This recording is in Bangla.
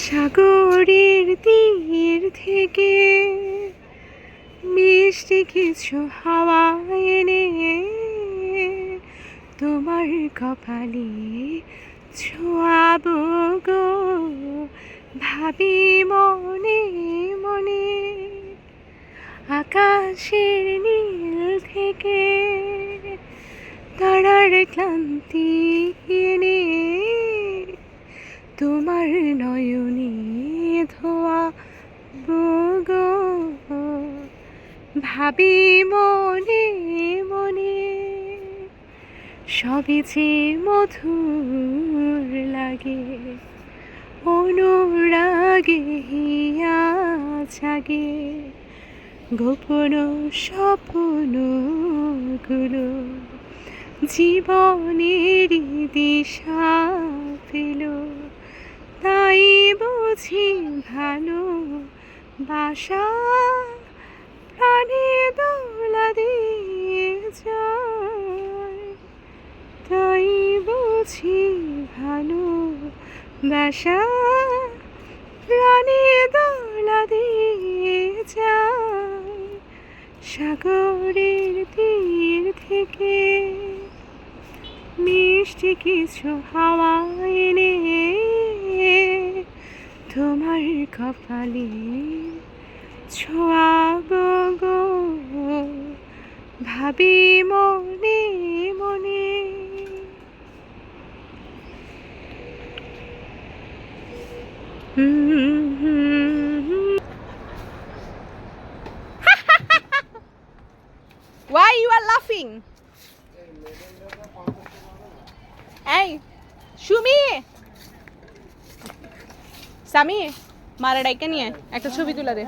সাগরের তীর থেকে মিষ্টি কিছু হাওয়া এনে তোমার কপালে ছোঁয়াবো গো, ভাবি মনে মনে। আকাশের নীল থেকে তারার ক্লান্তি এনে তোমার নয়নে ধোয়া গো, ভাবি মনে মনে। সবই যে মধুর লাগে, অনুরাগে হিয়া জাগে, গোপন স্বপ্নগুলো জীবনেরই দিশা পেল। তাই বুঝি ভালোবাসা প্রাণে দোলা দিয়ে যায়। তাই বুঝি ভালোবাসা প্রাণে দোলা দিয়ে যায়। সাগরের তীর থেকে মিষ্টি কিছু হাওয়া এনে তোমার কপালে ছোঁয়াবো গো, ভাবি মনে মনে। Why you are laughing? এই সুমি, সামি মারা ডাইকা নিয়ে একটা ছবি তুলে দে।